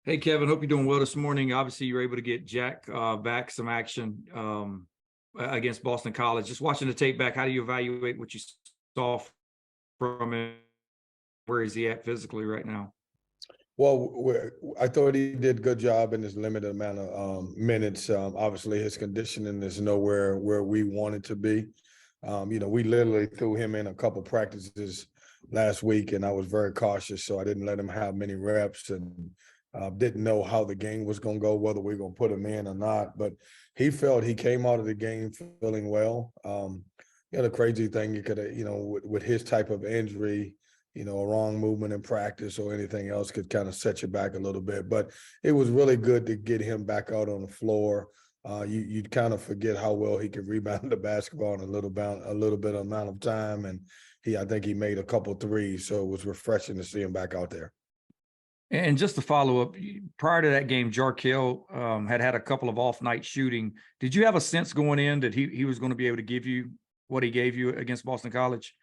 Hey, Kevin, hope you're doing well this morning. Obviously, you were able to get Jack back some action against Boston College. Just watching the tape back, how do you evaluate what you saw from him? Where is he at physically right now? Well, I thought he did a good job in his limited amount of minutes. Obviously, his conditioning is nowhere where we want it to be. We literally threw him in a couple practices last week, and I was very cautious, so I didn't let him have many reps and didn't know how the game was going to go, whether we are going to put him in or not. But he came out of the game feeling well. The crazy thing you could, with his type of injury, a wrong movement in practice or anything else could kind of set you back a little bit. But it was really good to get him back out on the floor. You'd kind of forget how well he could rebound the basketball in a little bit amount of time. And I think he made a couple threes, so it was refreshing to see him back out there. And just to follow up, prior to that game, Jarkel had a couple of off-night shooting. Did you have a sense going in that he was going to be able to give you what he gave you against Boston College?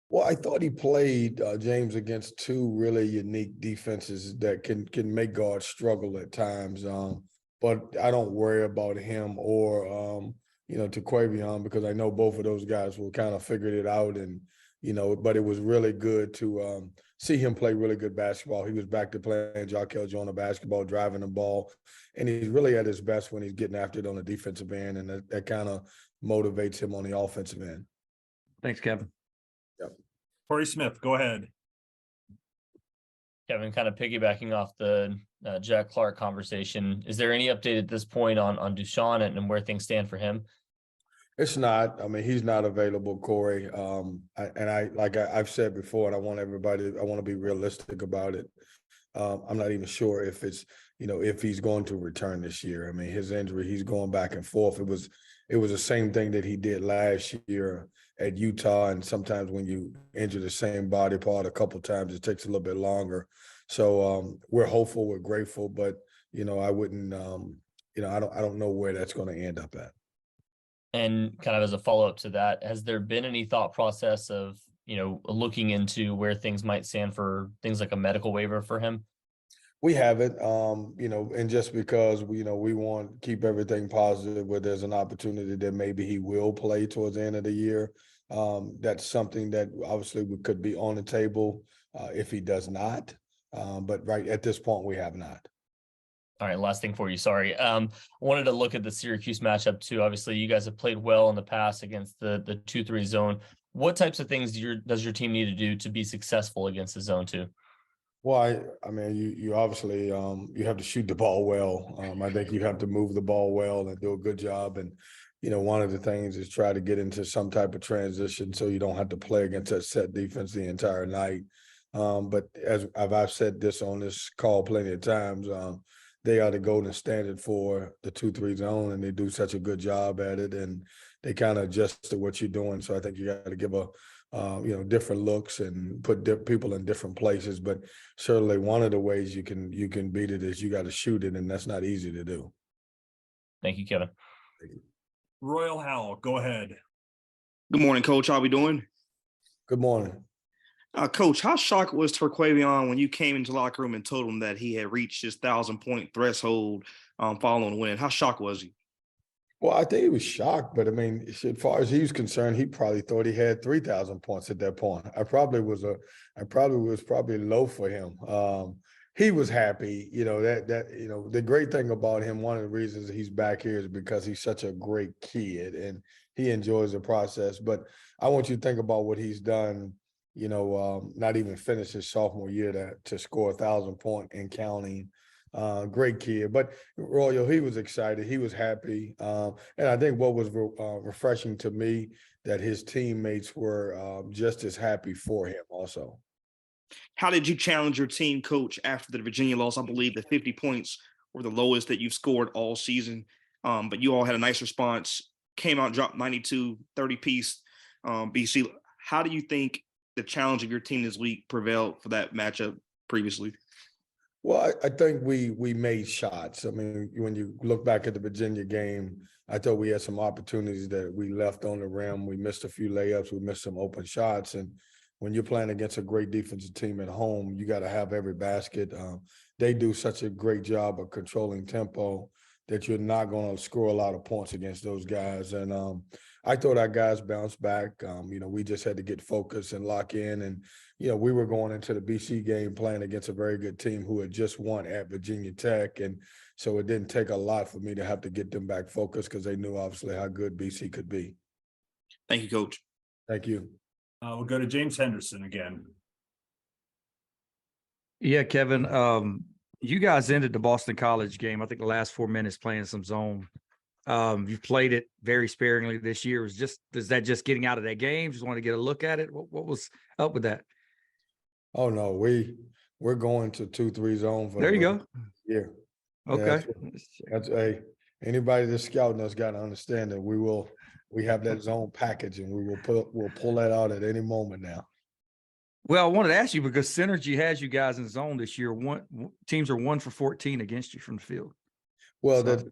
Well, I thought he played James against two really unique defenses that can make guards struggle at times. But I don't worry about him or Taquavion, because I know both of those guys will kind of figure it out. And but it was really good to see him play really good basketball. He was back to playing Jarkel Joyner basketball, driving the ball, and he's really at his best when he's getting after it on the defensive end, and that kind of motivates him on the offensive end. Thanks, Kevin. Yep. Corey Smith, go ahead. Kevin, kind of piggybacking off the Jack Clark conversation, is there any update at this point on Dushan and where things stand for him? It's not. I mean, he's not available, Corey. I've said before, and I want to be realistic about it. I'm not even sure if it's, if he's going to return this year. I mean, his injury, he's going back and forth. It was the same thing that he did last year at Utah. And sometimes when you injure the same body part a couple times, it takes a little bit longer. So we're hopeful, we're grateful, but I wouldn't, I don't know where that's going to end up at. And kind of as a follow-up to that, has there been any thought process of, looking into where things might stand for things like a medical waiver for him? We haven't, and just because we want to keep everything positive, where there's an opportunity that maybe he will play towards the end of the year. That's something that obviously could be on the table if he does not. But right at this point, we have not. All right, last thing for you. Sorry. I wanted to look at the Syracuse matchup too. Obviously, you guys have played well in the past against the 2-3 zone. What types of things does your team need to do to be successful against the zone 2? Well, I mean, you obviously you have to shoot the ball well. I think you have to move the ball well and do a good job. And one of the things is try to get into some type of transition so you don't have to play against that set defense the entire night. But as I've said this on this call plenty of times, they are the golden standard for the 2-3 zone, and they do such a good job at it, and they kind of adjust to what you're doing. So I think you got to give different looks and put people in different places. But certainly one of the ways you can beat it is you got to shoot it, and that's not easy to do. Thank you, Kevin. Thank you. Royal Howell, go ahead. Good morning, Coach. How we doing? Good morning. Coach, how shocked was Taquavion when you came into the locker room and told him that he had reached his 1,000-point threshold following the win? How shocked was he? Well, I think he was shocked, but I mean, as far as he was concerned, he probably thought he had 3,000 points at that point. I probably was low for him. He was happy, the great thing about him, one of the reasons he's back here is because he's such a great kid and he enjoys the process. But I want you to think about what he's done. Not even finished his sophomore year to score 1,000 point and counting. Great kid, but Royal, he was excited. He was happy. And I think what was refreshing to me that his teammates were just as happy for him also. How did you challenge your team, Coach, after the Virginia loss? I believe the 50 points were the lowest that you've scored all season. But you all had a nice response, came out, dropped 92, 30-piece BC. How do you think the challenge of your team this week prevailed for that matchup previously? Well, I think we made shots. I mean, when you look back at the Virginia game, I thought we had some opportunities that we left on the rim. We missed a few layups. We missed some open shots. And when you're playing against a great defensive team at home, you got to have every basket. they do such a great job of controlling tempo that you're not going to score a lot of points against those guys. And I thought our guys bounced back. We just had to get focused and lock in. And, we were going into the BC game playing against a very good team who had just won at Virginia Tech. And so it didn't take a lot for me to have to get them back focused because they knew obviously how good BC could be. Thank you, Coach. Thank you. We'll go to James Henderson again. Yeah, Kevin, you guys ended the Boston College game, I think the last 4 minutes playing some zone. You've played it very sparingly this year. Is that just getting out of that game? Just want to get a look at it? What was up with that? Oh no, we're going to 2-3 zone for There you go. Yeah. Okay. That's anybody that's scouting us got to understand that we have that zone package and we'll pull that out at any moment now. Well, I wanted to ask you because Synergy has you guys in zone this year. Teams are 1 for 14 against you from the field. Well, So-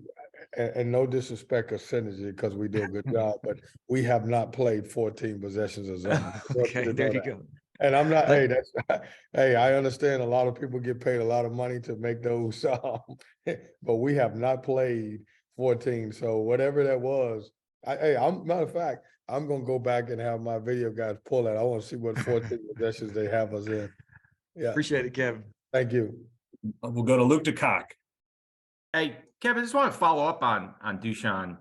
and no disrespect of Synergy because we do a good job, but we have not played 14 possessions of zone. Okay, there you go. And I'm not. Hey, I understand a lot of people get paid a lot of money to make those, but we have not played 14. So whatever that was, matter of fact, I'm gonna go back and have my video guys pull that. I want to see what 14 possessions they have us in. Yeah, Appreciate it, Kevin. thank you. We'll go to Luke DeCock. Hey, Kevin, I just want to follow up on Dushan.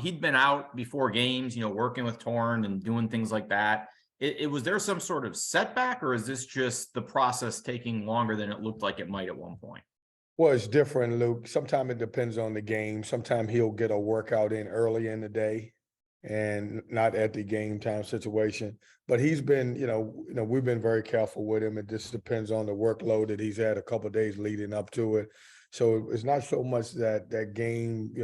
He'd been out before games, working with Torn and doing things like that. Was there some sort of setback, or is this just the process taking longer than it looked like it might at one point? Well, it's different, Luke. Sometimes it depends on the game. Sometimes he'll get a workout in early in the day and not at the game time situation. But he's been, we've been very careful with him. It just depends on the workload that he's had a couple of days leading up to it. So it's not so much that game,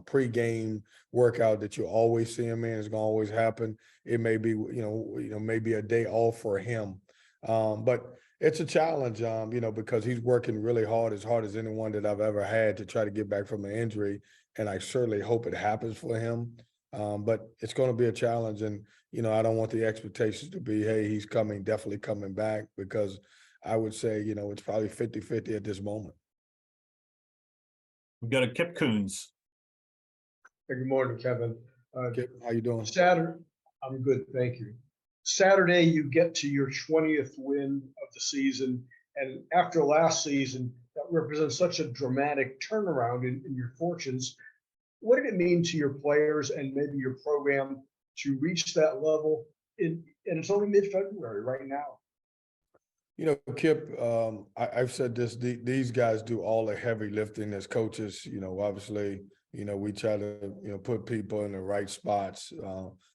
pre-game workout that you always see him in is going to always happen. It may be, maybe a day off for him. But it's a challenge, because he's working really hard as anyone that I've ever had to try to get back from an injury. And I certainly hope it happens for him. But it's going to be a challenge. And, I don't want the expectations to be, hey, he's definitely coming back, because I would say, it's probably 50-50 at this moment. We've got a Kip Coons. Hey, good morning, Kevin. Kip, how you doing? Saturday, I'm good, thank you. Saturday, you get to your 20th win of the season, and after last season, that represents such a dramatic turnaround in your fortunes. What did it mean to your players and maybe your program to reach that level? And it's only mid-February right now. Kip, I've said this, these guys do all the heavy lifting as coaches. Obviously, we try to, put people in the right spots.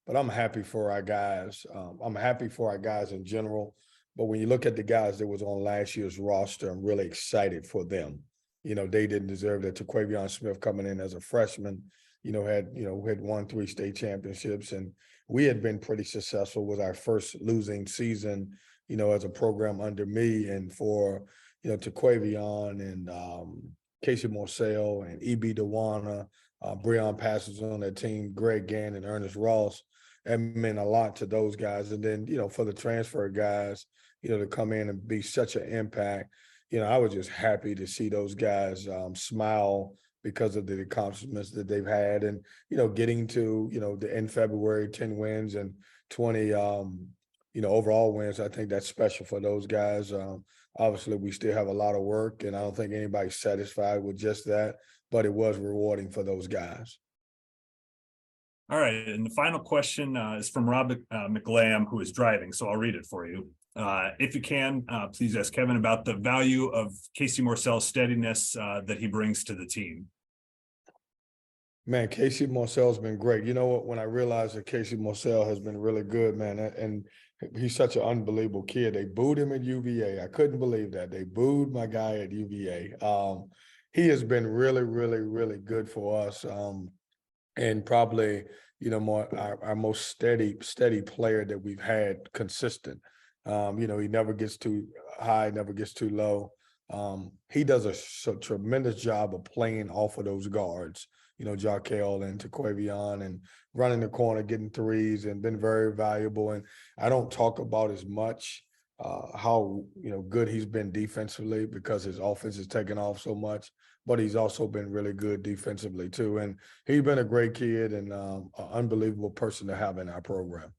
But I'm happy for our guys. I'm happy for our guys in general. But when you look at the guys that was on last year's roster, I'm really excited for them. They didn't deserve that. Taquavion Smith coming in as a freshman, had won 3 state championships. And we had been pretty successful with our first losing season, as a program under me. And for, Taquavion and Casey Marcel and E.B. Dewana, Breon Passers on that team, Greg Gann and Ernest Ross, that meant a lot to those guys. And then, for the transfer guys, to come in and be such an impact, I was just happy to see those guys smile because of the accomplishments that they've had. And, getting to, the end February, 10 wins and 20, overall wins, I think that's special for those guys. Obviously, we still have a lot of work, and I don't think anybody's satisfied with just that, but it was rewarding for those guys. All right, and the final question is from Rob McLam, who is driving, so I'll read it for you. If you can, please ask Kevin about the value of Casey Marcel's steadiness that he brings to the team. Man, Casey Marcel's been great. You know what? When I realized that Casey Marcel has been really good, man, and he's such an unbelievable kid. They booed him at UVA. I couldn't believe that. They booed my guy at UVA. He has been really, really, really good for us. And probably, our most steady player that we've had, consistent. He never gets too high, never gets too low. He does a tremendous job of playing off of those guards, Jarkel and Taquavion, and running the corner, getting threes, and been very valuable. And I don't talk about as much how, good he's been defensively because his offense is taking off so much, but he's also been really good defensively too. And he's been a great kid and an unbelievable person to have in our program.